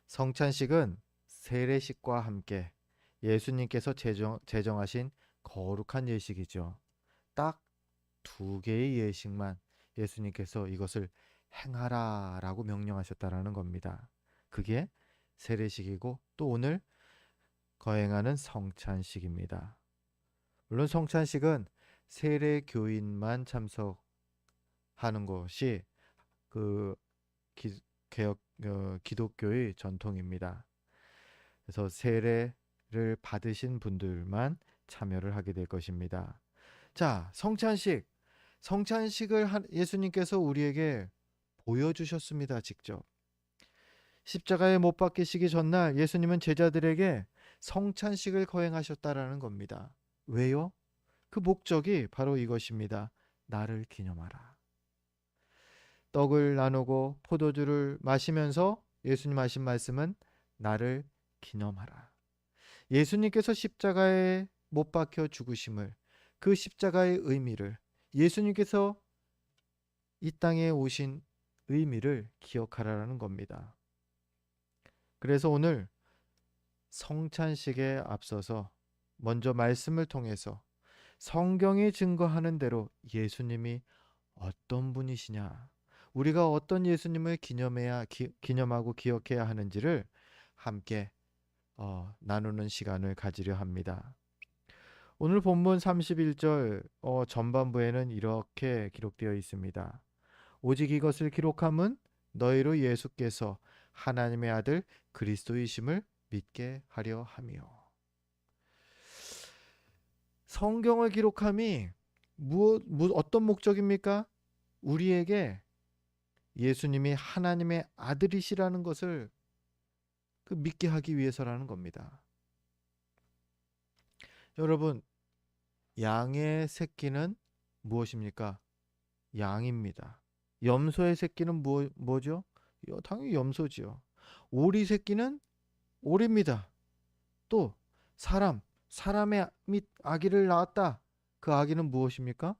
성찬식은 세례식과 함께 예수님께서 제정하신 거룩한 예식이죠. 딱 두 개의 예식만 예수님께서 이것을 행하라라고 명령하셨다라는 겁니다. 그게 세례식이고 또 오늘 거행하는 성찬식입니다. 물론 성찬식은 세례 교인만 참석하는 것이 그 개혁 기독교의 전통입니다. 그래서 세례를 받으신 분들만 참여를 하게 될 것입니다. 자, 성찬식을 예수님께서 우리에게 보여주셨습니다. 직접. 십자가에 못 박히시기 전날 예수님은 제자들에게 성찬식을 거행하셨다라는 겁니다. 왜요? 그 목적이 바로 이것입니다. 나를 기념하라. 떡을 나누고 포도주를 마시면서 예수님 하신 말씀은 나를 기념하라. 예수님께서 십자가에 못 박혀 죽으심을, 그 십자가의 의미를, 예수님께서 이 땅에 오신 의미를 기억하라는 겁니다. 그래서 오늘 성찬식에 앞서서 먼저 말씀을 통해서 성경이 증거하는 대로 예수님이 어떤 분이시냐, 우리가 어떤 예수님을 기념하고 기억해야 하는지를 함께 나누는 시간을 가지려 합니다. 오늘 본문 31절 전반부에는 이렇게 기록되어 있습니다. 오직 이것을 기록함은 너희로 예수께서 하나님의 아들 그리스도이심을 믿게 하려 함이요. 성경을 기록함이 어떤 목적입니까? 우리에게 예수님이 하나님의 아들이시라는 것을 믿게 하기 위해서라는 겁니다. 여러분, 양의 새끼는 무엇입니까? 양입니다. 염소의 새끼는 뭐죠? 당연히 염소지요. 오리 새끼는 오리입니다. 또 사람의 및 아기를 낳았다. 그 아기는 무엇입니까?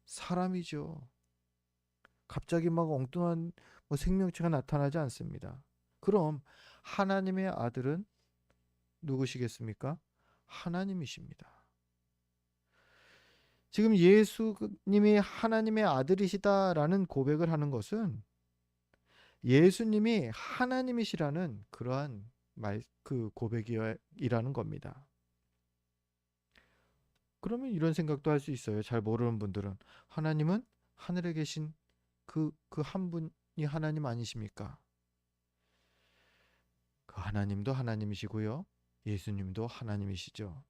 사람이죠. 갑자기 막 엉뚱한 생명체가 나타나지 않습니다. 그럼 하나님의 아들은 누구시겠습니까? 하나님이십니다. 지금 예수님이 하나님의 아들이시다라는 고백을 하는 것은 예수님이 하나님이시라는 그러한 고백이라는 겁니다. 그러면 이런 생각도 할 수 있어요. 잘 모르는 분들은 하나님은 하늘에 계신 그 한 분이 하나님 아니십니까? 그 하나님도 하나님이시고요. 예수님도 하나님이시죠.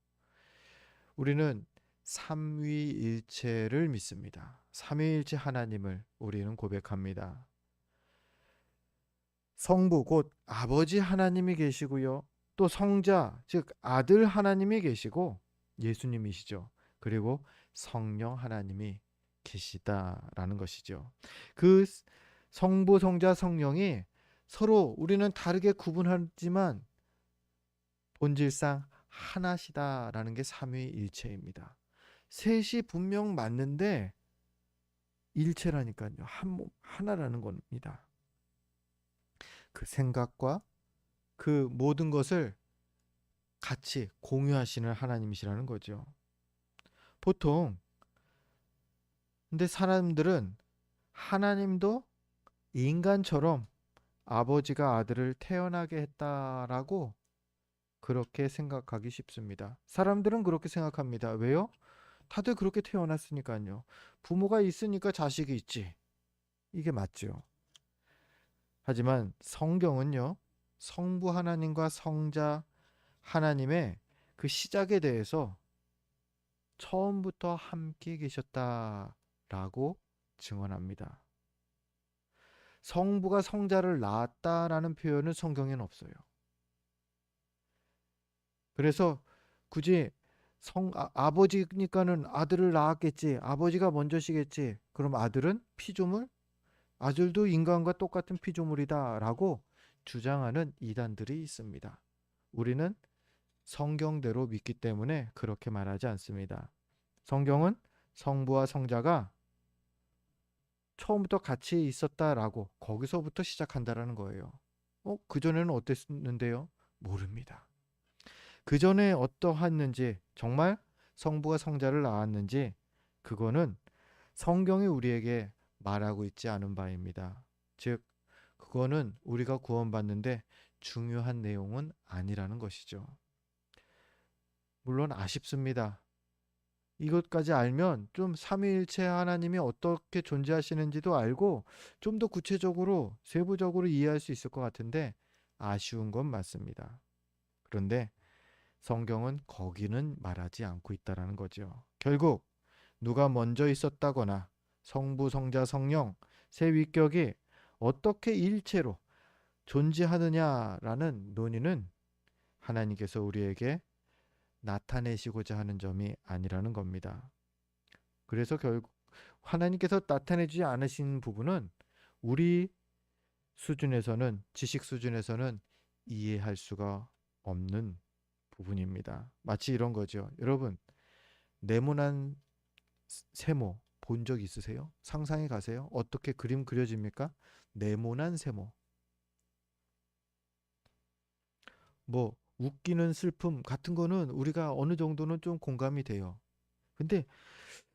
우리는 삼위일체를 믿습니다. 삼위일체 하나님을 우리는 고백합니다. 성부 곧 아버지 하나님이 계시고요. 또 성자 즉 아들 하나님이 계시고 예수님이시죠. 그리고 성령 하나님이 계시다라는 것이죠. 그 성부 성자 성령이 서로 우리는 다르게 구분하지만 본질상 하나시다라는 게 삼위일체입니다. 셋이 분명 맞는데 일체라니까요. 한 몸 하나라는 겁니다. 그 생각과 그 모든 것을 같이 공유하시는 하나님이시라는 거죠. 보통 근데 사람들은 하나님도 인간처럼 아버지가 아들을 태어나게 했다라고 그렇게 생각하기 쉽습니다. 사람들은 그렇게 생각합니다. 왜요? 다들 그렇게 태어났으니까요. 부모가 있으니까 자식이 있지. 이게 맞죠. 하지만 성경은요, 성부 하나님과 성자 하나님의 그 시작에 대해서 처음부터 함께 계셨다라고 증언합니다. 성부가 성자를 낳았다라는 표현은 성경에는 없어요. 그래서 굳이 아버지니까는 아들을 낳았겠지. 아버지가 먼저시겠지. 그럼 아들도 인간과 똑같은 피조물이다라고 주장하는 이단들이 있습니다. 우리는 성경대로 믿기 때문에 그렇게 말하지 않습니다. 성경은 성부와 성자가 처음부터 같이 있었다라고 거기서부터 시작한다라는 거예요. 그전에는 어땠는데요? 모릅니다. 그전에 어떠했는지, 정말 성부가 성자를 낳았는지, 그거는 성경이 우리에게 말하고 있지 않은 바입니다. 즉, 그거는 우리가 구원받는데 중요한 내용은 아니라는 것이죠. 물론 아쉽습니다. 이것까지 알면 좀 삼위일체 하나님이 어떻게 존재하시는지도 알고 좀 더 구체적으로 세부적으로 이해할 수 있을 것 같은데 아쉬운 건 맞습니다. 그런데 성경은 거기는 말하지 않고 있다라는 거죠. 결국 누가 먼저 있었다거나 성부, 성자, 성령 세 위격이 어떻게 일체로 존재하느냐라는 논의는 하나님께서 우리에게 나타내시고자 하는 점이 아니라는 겁니다. 그래서 결국 하나님께서 나타내지 않으신 부분은 우리 수준에서는, 지식 수준에서는 이해할 수가 없는 부분입니다. 마치 이런 거죠. 여러분, 네모난 세모 본 적 있으세요? 상상해 가세요. 어떻게 그림 그려집니까? 네모난 세모. 뭐 웃기는 슬픔 같은 거는 우리가 어느 정도는 좀 공감이 돼요. 근데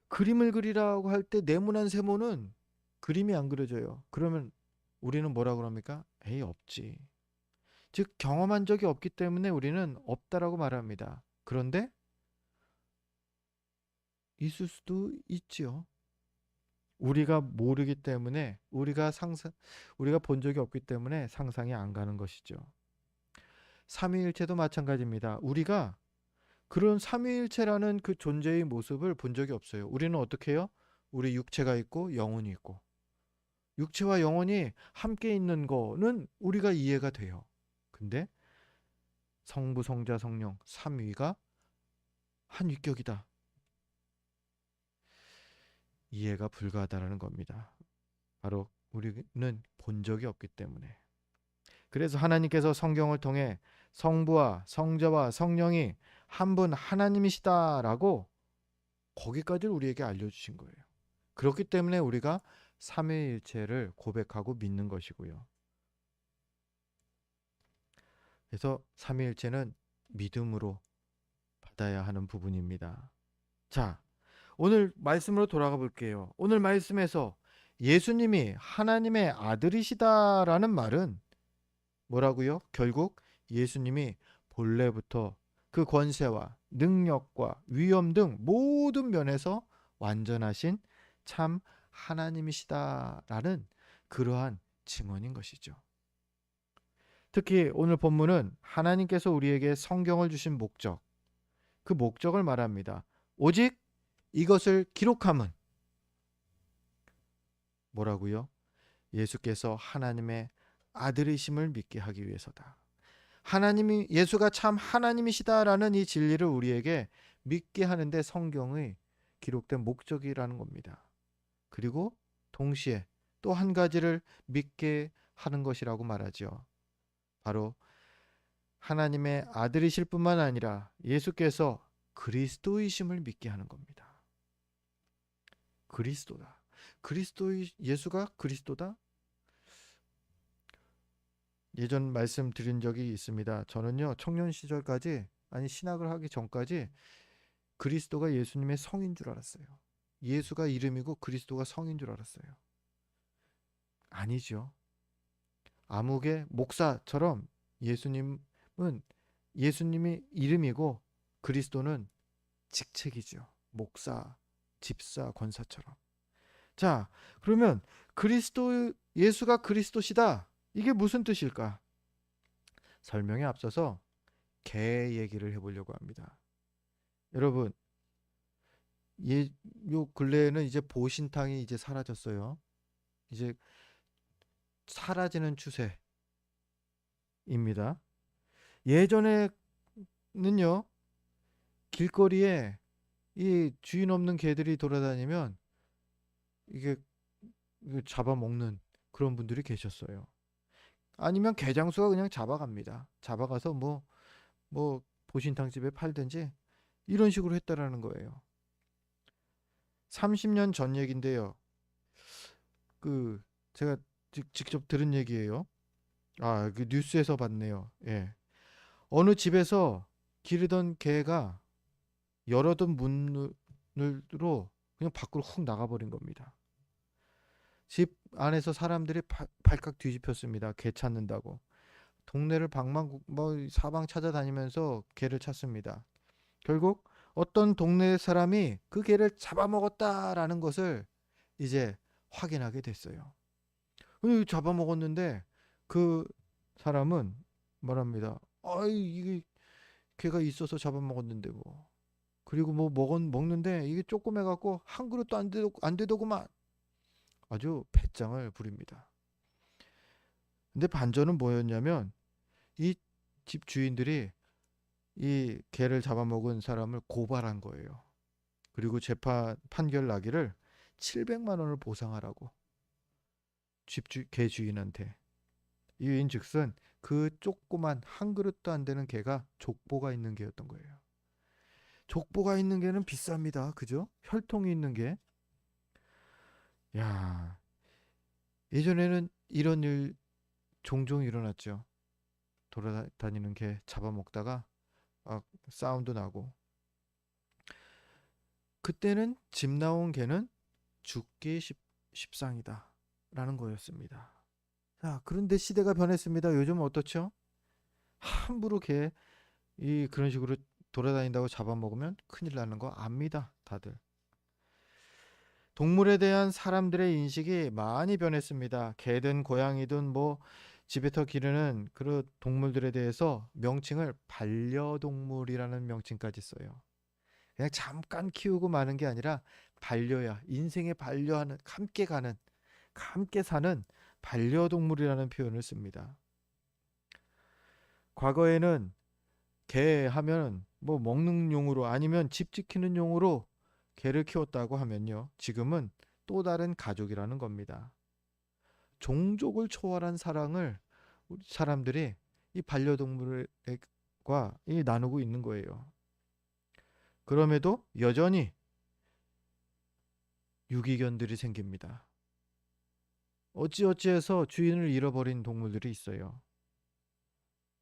그림을 그리라고 할 때 네모난 세모는 그림이 안 그려져요. 그러면 우리는 뭐라 그럽니까? 에이, 없지. 즉 경험한 적이 없기 때문에 우리는 없다라고 말합니다. 그런데 있을 수도 있지요. 우리가 모르기 때문에, 우리가 본 적이 없기 때문에 상상이 안 가는 것이죠. 삼위일체도 마찬가지입니다. 우리가 그런 삼위일체라는 그 존재의 모습을 본 적이 없어요. 우리는 어떻게 해요? 우리 육체가 있고 영혼이 있고, 육체와 영혼이 함께 있는 거는 우리가 이해가 돼요. 근데 성부, 성자, 성령 삼위가 한 위격이다. 이해가 불가하다라는 겁니다. 바로 우리는 본 적이 없기 때문에. 그래서 하나님께서 성경을 통해 성부와 성자와 성령이 한 분 하나님이시다라고 거기까지를 우리에게 알려주신 거예요. 그렇기 때문에 우리가 삼위일체를 고백하고 믿는 것이고요. 그래서 삼위일체는 믿음으로 받아야 하는 부분입니다. 자, 오늘 말씀으로 돌아가 볼게요. 오늘 말씀에서 예수님이 하나님의 아들이시다라는 말은 뭐라고요? 결국 예수님이 본래부터 그 권세와 능력과 위엄 등 모든 면에서 완전하신 참 하나님이시다라는 그러한 증언인 것이죠. 특히 오늘 본문은 하나님께서 우리에게 성경을 주신 목적, 그 목적을 말합니다. 오직 이것을 기록함은 뭐라고요? 예수께서 하나님의 아들이심을 믿게 하기 위해서다. 하나님이, 예수가 참 하나님이시다라는 이 진리를 우리에게 믿게 하는데 성경의 기록된 목적이라는 겁니다. 그리고 동시에 또 한 가지를 믿게 하는 것이라고 말하죠. 바로 하나님의 아들이실 뿐만 아니라 예수께서 그리스도이심을 믿게 하는 겁니다. 그리스도다. 예수가 그리스도다? 예전 말씀드린 적이 있습니다. 저는요, 청년 시절까지, 아니 신학을 하기 전까지 그리스도가 예수님의 성인 줄 알았어요. 예수가 이름이고 그리스도가 성인 줄 알았어요. 아니죠. 암흑의 목사처럼 예수님은 예수님이 이름이고 그리스도는 직책이죠. 목사, 집사, 권사처럼. 자, 그러면 예수가 그리스도시다. 이게 무슨 뜻일까? 설명에 앞서서 개 얘기를 해보려고 합니다. 여러분, 요 근래에는 이제 보신탕이 이제 사라졌어요. 이제 사라지는 추세입니다. 예전에는요, 길거리에 이 주인 없는 개들이 돌아다니면 이게 잡아먹는 그런 분들이 계셨어요. 아니면 개장수가 그냥 잡아갑니다. 잡아가서 뭐 보신탕집에 팔든지 이런 식으로 했다라는 거예요. 30년 전 얘긴데요. 제가 직접 들은 얘기예요. 그 뉴스에서 봤네요. 예. 어느 집에서 기르던 개가 열어둔 문으로 그냥 밖으로 훅 나가버린 겁니다. 집 안에서 사람들이 발칵 뒤집혔습니다. 개 찾는다고. 동네를 뭐 사방 찾아다니면서 개를 찾습니다. 결국 어떤 동네 사람이 그 개를 잡아먹었다라는 것을 이제 확인하게 됐어요. 잡아먹었는데 그 사람은 말합니다. 이게 개가 있어서 잡아먹었는데 뭐. 그리고 뭐 먹는데 이게 조그매갖고 한 그릇도 안 되더구만. 아주 배짱을 부립니다. 근데 반전은 뭐였냐면 이 집 주인들이 이 개를 잡아먹은 사람을 고발한 거예요. 그리고 판결 나기를 700만 원을 보상하라고 개 주인한테. 이인즉슨 그 조그만 한 그릇도 안 되는 개가 족보가 있는 개였던 거예요. 족보가 있는 개는 비쌉니다. 그죠? 혈통이 있는 개. 야, 예전에는 이런 일 종종 일어났죠. 돌아다니는 개 잡아먹다가 사운드 나고. 그때는 집 나온 개는 죽기 십상이다 라는 거였습니다. 자, 그런데 시대가 변했습니다. 요즘은 어떻죠? 함부로 그런 식으로 돌아다닌다고 잡아먹으면 큰일 나는 거 압니다. 다들. 동물에 대한 사람들의 인식이 많이 변했습니다. 개든 고양이든 뭐 집에서 기르는 그런 동물들에 대해서 명칭을 반려동물이라는 명칭까지 써요. 그냥 잠깐 키우고 마는 게 아니라 반려야, 인생에 반려하는, 함께 사는 반려동물이라는 표현을 씁니다. 과거에는 개 하면 뭐 먹는 용으로 아니면 집 지키는 용으로 개를 키웠다고 하면요. 지금은 또 다른 가족이라는 겁니다. 종족을 초월한 사랑을 우리 사람들이 이 반려동물과 나누고 있는 거예요. 그럼에도 여전히 유기견들이 생깁니다. 어찌어찌해서 주인을 잃어버린 동물들이 있어요.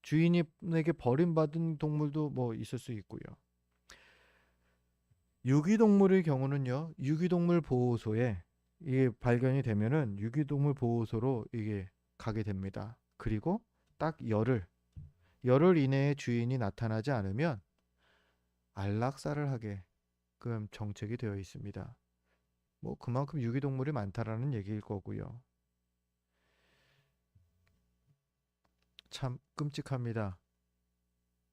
주인에게 버림받은 동물도 뭐 있을 수 있고요. 유기동물의 경우는요. 유기동물 보호소에 이게 발견이 되면은 유기동물 보호소로 이게 가게 됩니다. 그리고 딱 열흘 이내에 주인이 나타나지 않으면 안락사를 하게끔 정책이 되어 있습니다. 뭐 그만큼 유기동물이 많다라는 얘기일 거고요. 참 끔찍합니다.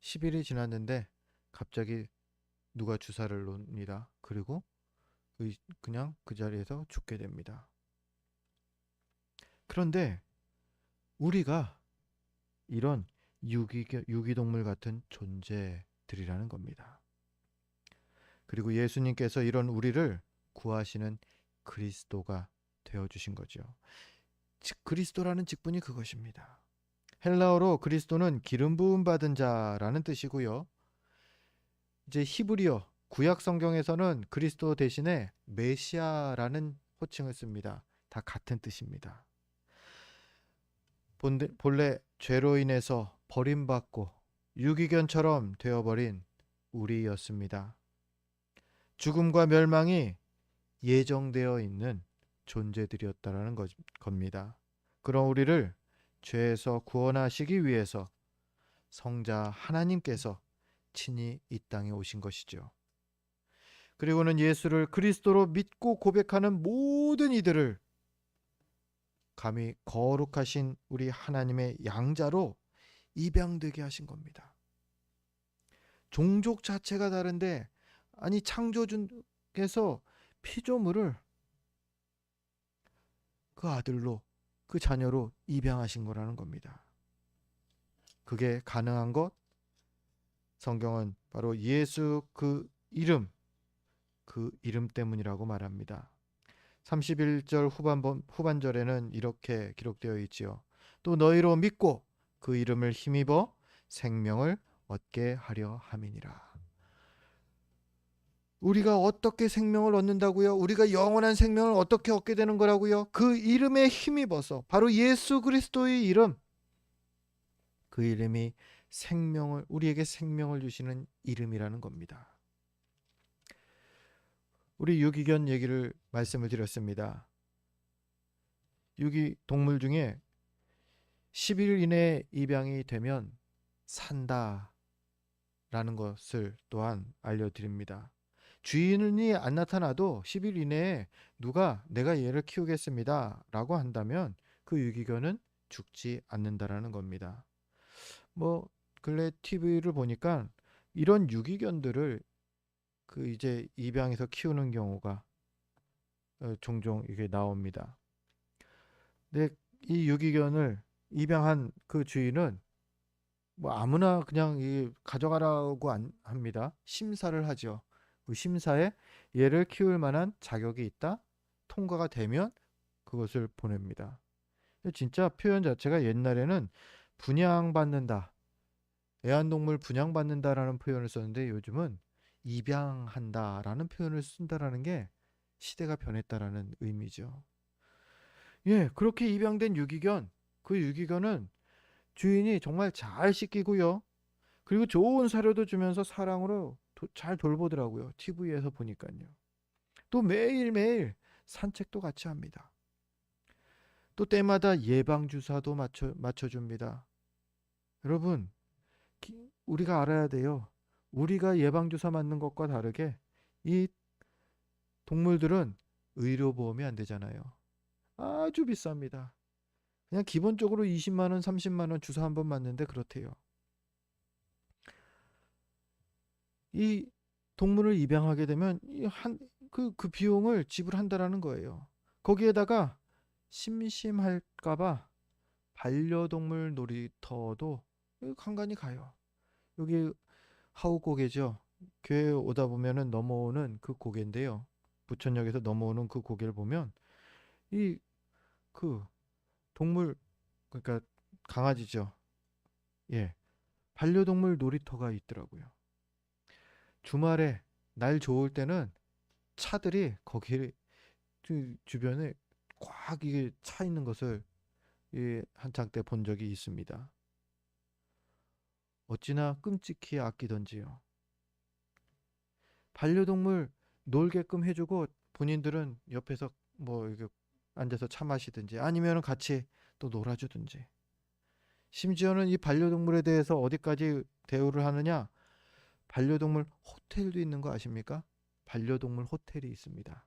10일이 지났는데 갑자기 누가 주사를 놓습니다. 그리고 그냥 그 자리에서 죽게 됩니다. 그런데 우리가 이런 유기동물 같은 존재들이라는 겁니다. 그리고 예수님께서 이런 우리를 구하시는 그리스도가 되어주신 거죠. 그리스도라는 직분이 그것입니다. 헬라어로 그리스도는 기름 부음 받은 자라는 뜻이고요. 이제 히브리어 구약 성경에서는 그리스도 대신에 메시아라는 호칭을 씁니다. 다 같은 뜻입니다. 본래 죄로 인해서 버림받고 유기견처럼 되어버린 우리였습니다. 죽음과 멸망이 예정되어 있는 존재들이었다라는 겁니다. 그런 우리를 죄에서 구원하시기 위해서 성자 하나님께서 친히 이 땅에 오신 것이죠. 그리고는 예수를 그리스도로 믿고 고백하는 모든 이들을 감히 거룩하신 우리 하나님의 양자로 입양되게 하신 겁니다. 종족 자체가 다른데 창조주께서 피조물을 그 아들로 그 자녀로 입양하신 거라는 겁니다. 그게 가능한 것 성경은 바로 예수 그 이름 때문이라고 말합니다. 31절 후반절에는 이렇게 기록되어 있지요. 또 너희로 믿고 그 이름을 힘입어 생명을 얻게 하려 함이니라. 우리가 어떻게 생명을 얻는다고요? 우리가 영원한 생명을 어떻게 얻게 되는 거라고요? 그 이름에 힘입어서 바로 예수 그리스도의 이름, 그 이름이 우리에게 생명을 주시는 이름이라는 겁니다. 우리 유기견 얘기를 말씀을 드렸습니다. 동물 중에 10일 이내 입양이 되면 산다라는 것을 또한 알려드립니다. 주인이 안 나타나도 10일 이내에 누가 내가 얘를 키우겠습니다 라고 한다면 그 유기견은 죽지 않는다라는 겁니다. 뭐 근래 TV를 보니까 이런 유기견들을 이제 입양해서 키우는 경우가 종종 이게 나옵니다. 근데 이 유기견을 입양한 그 주인은 뭐 아무나 그냥 가져가라고 안 합니다. 심사를 하죠. 그 심사에 얘를 키울 만한 자격이 있다, 통과가 되면 그것을 보냅니다. 진짜 표현 자체가 옛날에는 분양받는다, 애완동물 분양받는다라는 표현을 썼는데 요즘은 입양한다라는 표현을 쓴다라는 게 시대가 변했다라는 의미죠. 예, 그렇게 입양된 유기견, 그 유기견은 주인이 정말 잘 씻기고요. 그리고 좋은 사료도 주면서 사랑으로 잘 돌보더라고요. TV에서 보니까요. 또 매일매일 산책도 같이 합니다. 또 때마다 예방주사도 맞춰줍니다. 여러분, 우리가 알아야 돼요. 우리가 예방주사 맞는 것과 다르게 이 동물들은 의료보험이 안 되잖아요. 아주 비쌉니다. 그냥 기본적으로 20만 원, 30만 원 주사 한 번 맞는데 그렇대요. 이 동물을 입양하게 되면 그 비용을 지불한다라는 거예요. 거기에다가 심심할까봐 반려동물 놀이터도 간간히 가요. 여기 하우고개죠. 교회 오다 보면은 넘어오는 그 고개인데요. 부천역에서 넘어오는 그 고개를 보면 이 그 동물, 그러니까 강아지죠. 예, 반려동물 놀이터가 있더라고요. 주말에 날 좋을 때는 차들이 거기 주변에 꽉 이게 차 있는 것을 한창 때 본 적이 있습니다. 어찌나 끔찍히 아끼던지요. 반려동물 놀게끔 해주고 본인들은 옆에서 뭐 이렇게 앉아서 차 마시든지 아니면 같이 또 놀아주든지. 심지어는 이 반려동물에 대해서 어디까지 대우를 하느냐? 반려동물 호텔도 있는 거 아십니까? 반려동물 호텔이 있습니다.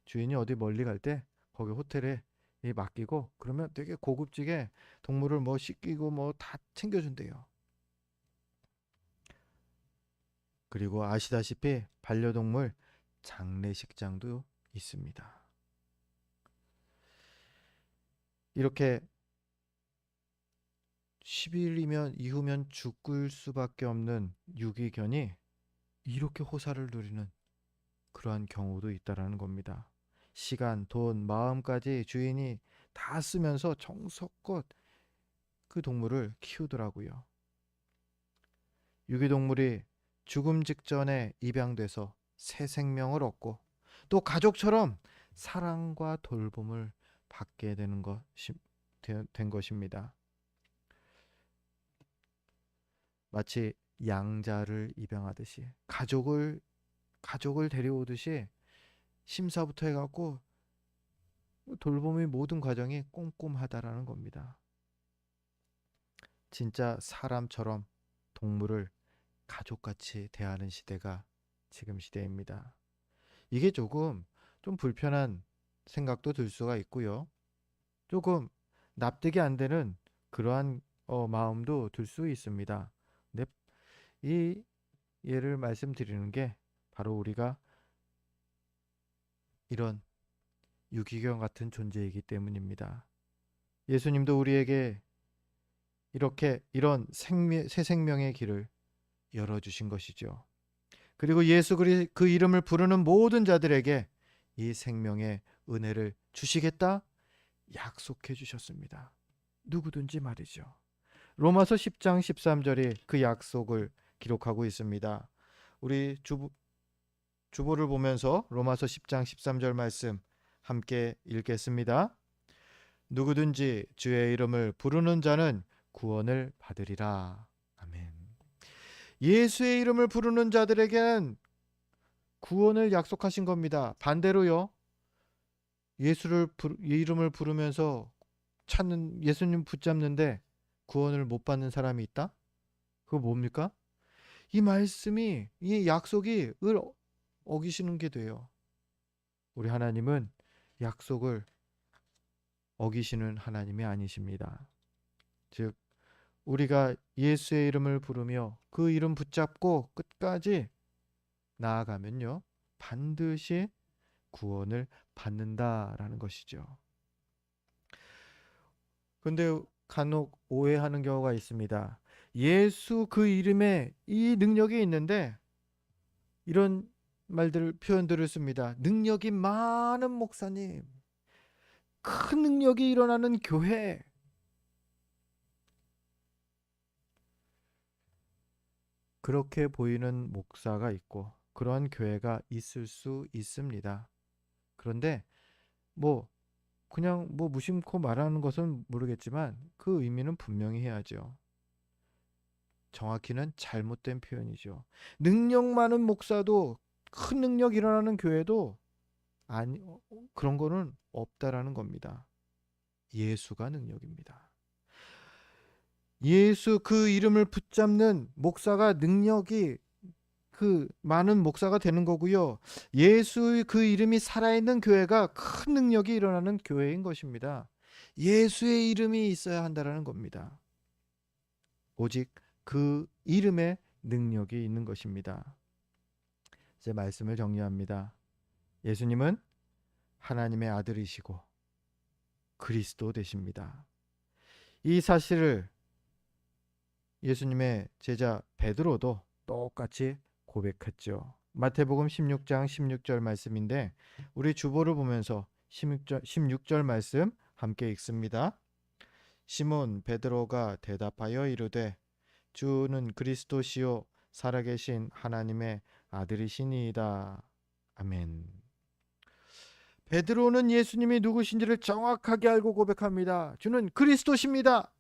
주인이 어디 멀리 갈 때 거기 호텔에 맡기고 그러면 되게 고급지게 동물을 뭐 씻기고 뭐 다 챙겨준대요. 그리고 아시다시피 반려동물 장례식장도 있습니다. 이렇게 10일이면 이후면 죽을 수밖에 없는 유기견이 이렇게 호사를 누리는 그러한 경우도 있다라는 겁니다. 시간, 돈, 마음까지 주인이 다 쓰면서 정성껏 그 동물을 키우더라고요. 유기동물이 죽음 직전에 입양돼서 새 생명을 얻고 또 가족처럼 사랑과 돌봄을 받게 된 것입니다. 마치 양자를 입양하듯이 가족을 데려오듯이 심사부터 해갖고 돌봄의 모든 과정이 꼼꼼하다라는 겁니다. 진짜 사람처럼 동물을 가족같이 대하는 시대가 지금 시대입니다. 이게 좀 불편한 생각도 들 수가 있고요. 조금 납득이 안 되는 그러한 마음도 들 수 있습니다. 근데 이 예를 말씀드리는 게 바로 우리가 이런 유기견 같은 존재이기 때문입니다. 예수님도 우리에게 이런 새 생명의 길을 열어주신 것이죠. 그리고 그 이름을 부르는 모든 자들에게 이 생명의 은혜를 주시겠다 약속해 주셨습니다. 누구든지 말이죠. 로마서 10장 13절이 그 약속을 기록하고 있습니다. 우리 주보를 보면서 로마서 10장 13절 말씀 함께 읽겠습니다. 누구든지 주의 이름을 부르는 자는 구원을 받으리라. 아멘. 예수의 이름을 부르는 자들에게는 구원을 약속하신 겁니다. 반대로요. 이름을 부르면서 찾는 예수님 붙잡는데 구원을 못 받는 사람이 있다? 그거 뭡니까? 이 말씀이 이 약속이 을 어기시는 게 돼요. 우리 하나님은 약속을 어기시는 하나님이 아니십니다. 즉 우리가 예수의 이름을 부르며 그 이름 붙잡고 끝까지 나아가면요. 반드시 구원을 받는다라는 것이죠. 근데 간혹 오해하는 경우가 있습니다. 예수 그 이름에 이 능력이 있는데 이런 표현들을 씁니다. 능력이 많은 목사님, 큰 능력이 일어나는 교회. 그렇게 보이는 목사가 있고 그러한 교회가 있을 수 있습니다. 그런데 뭐 그냥 뭐 무심코 말하는 것은 모르겠지만 그 의미는 분명히 해야죠. 정확히는 잘못된 표현이죠. 능력 많은 목사도 큰 능력 일어나는 교회도 아니 그런 거는 없다라는 겁니다. 예수가 능력입니다. 예수 그 이름을 붙잡는 목사가 능력이 그 많은 목사가 되는 거고요. 예수의 그 이름이 살아있는 교회가 큰 능력이 일어나는 교회인 것입니다. 예수의 이름이 있어야 한다라는 겁니다. 오직 그 이름에 능력이 있는 것입니다. 제 말씀을 정리합니다. 예수님은 하나님의 아들이시고 그리스도 되십니다. 이 사실을 예수님의 제자 베드로도 똑같이 고백했죠. 마태복음 16장 16절 말씀인데 우리 주보를 보면서 16절 말씀 함께 읽습니다. 시몬 베드로가 대답하여 이르되 주는 그리스도시요 살아계신 하나님의 아들이시니이다. 아멘. 베드로는 예수님이 누구신지를 정확하게 알고 고백합니다. 주는 그리스도십니다.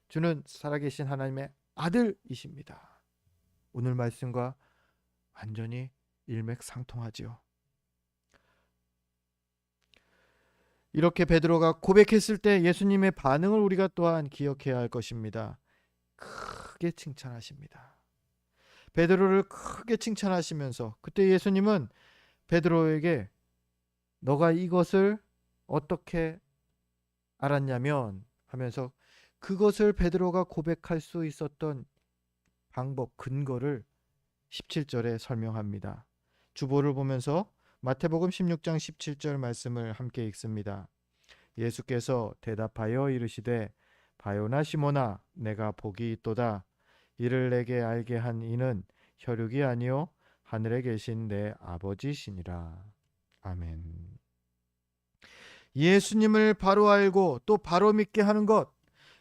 주는 살아계신 하나님의 아들이십니다. 오늘 말씀과 완전히 일맥상통하지요. 이렇게 베드로가 고백했을 때 예수님의 반응을 우리가 또한 기억해야 할 것입니다. 크게 칭찬하십니다. 베드로를 크게 칭찬하시면서 그때 예수님은 베드로에게 너가 이것을 어떻게 알았냐면 하면서 그것을 베드로가 고백할 수 있었던 방법, 근거를 17절에 설명합니다. 주보를 보면서 마태복음 16장 17절 말씀을 함께 읽습니다. 예수께서 대답하여 이르시되 바요나 시모나 내가 복이 있도다. 이를 내게 알게 한 이는 혈육이 아니요 하늘에 계신 내 아버지시니라. 아멘. 예수님을 바로 알고 또 바로 믿게 하는 것,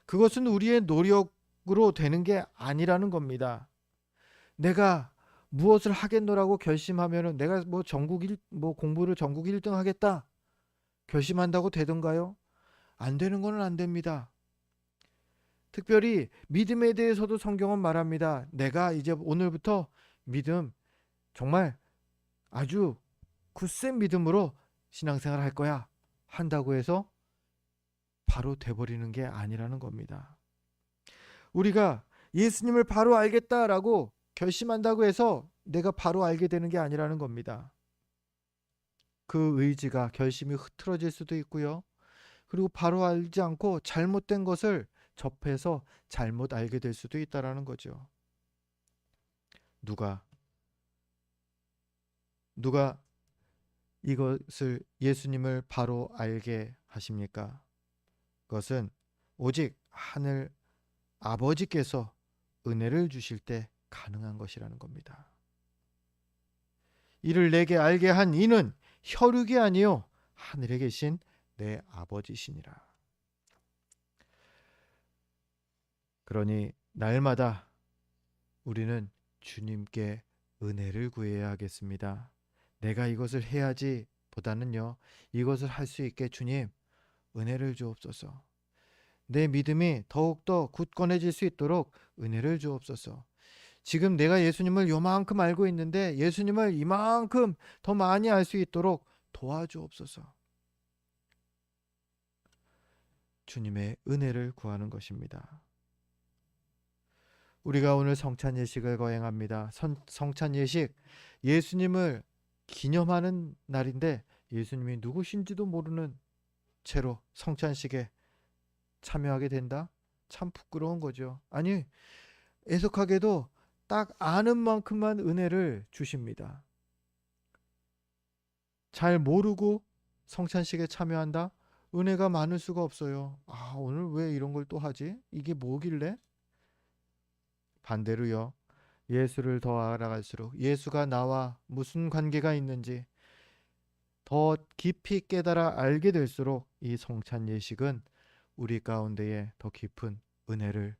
그것은 우리의 노력으로 되는 게 아니라는 겁니다. 내가 무엇을 하겠노라고 결심하면은 내가 뭐 공부를 전국 1등 하겠다 결심한다고 되던가요? 안 되는 거는 안 됩니다. 특별히 믿음에 대해서도 성경은 말합니다. 내가 이제 오늘부터 믿음 정말 아주 굳센 믿음으로 신앙생활 할 거야 한다고 해서 바로 돼버리는 게 아니라는 겁니다. 우리가 예수님을 바로 알겠다라고 결심한다고 해서 내가 바로 알게 되는 게 아니라는 겁니다. 그 의지가 결심이 흐트러질 수도 있고요. 그리고 바로 알지 않고 잘못된 것을 접해서 잘못 알게 될 수도 있다라는 거죠. 누가 이것을 예수님을 바로 알게 하십니까? 그것은 오직 하늘 아버지께서 은혜를 주실 때 가능한 것이라는 겁니다. 이를 내게 알게 한 이는 혈육이 아니요 하늘에 계신 내 아버지시니라. 그러니 날마다 우리는 주님께 은혜를 구해야 하겠습니다. 내가 이것을 해야지 보다는요, 이것을 할 수 있게 주님 은혜를 주옵소서. 내 믿음이 더욱더 굳건해질 수 있도록 은혜를 주옵소서. 지금 내가 예수님을 요만큼 알고 있는데 예수님을 이만큼 더 많이 알 수 있도록 도와주옵소서. 주님의 은혜를 구하는 것입니다. 우리가 오늘 성찬 예식을 거행합니다. 성찬 예식, 예수님을 기념하는 날인데 예수님이 누구신지도 모르는 채로 성찬식에 참여하게 된다? 참 부끄러운 거죠. 아니, 애석하게도 딱 아는 만큼만 은혜를 주십니다. 잘 모르고 성찬식에 참여한다? 은혜가 많을 수가 없어요. 아, 오늘 왜 이런 걸 또 하지? 이게 뭐길래? 반대로요. 예수를 더 알아갈수록 예수가 나와 무슨 관계가 있는지 더 깊이 깨달아 알게 될수록 이 성찬 예식은 우리 가운데에 더 깊은 은혜를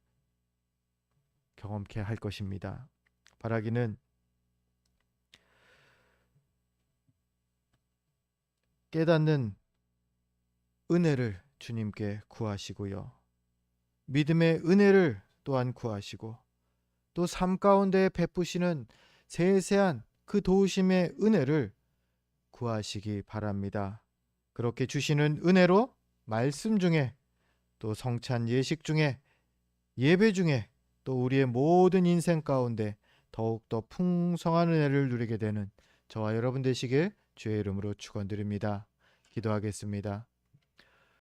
경험케 할 것입니다. 바라기는 깨닫는 은혜를 주님께 구하시고요. 믿음의 은혜를 또한 구하시고 또 삶 가운데 베푸시는 세세한 그 도우심의 은혜를 구하시기 바랍니다. 그렇게 주시는 은혜로 말씀 중에 또 성찬 예식 중에 예배 중에 또 우리의 모든 인생 가운데 더욱더 풍성한 은혜를 누리게 되는 저와 여러분 되시길 주의 이름으로 축원드립니다. 기도하겠습니다.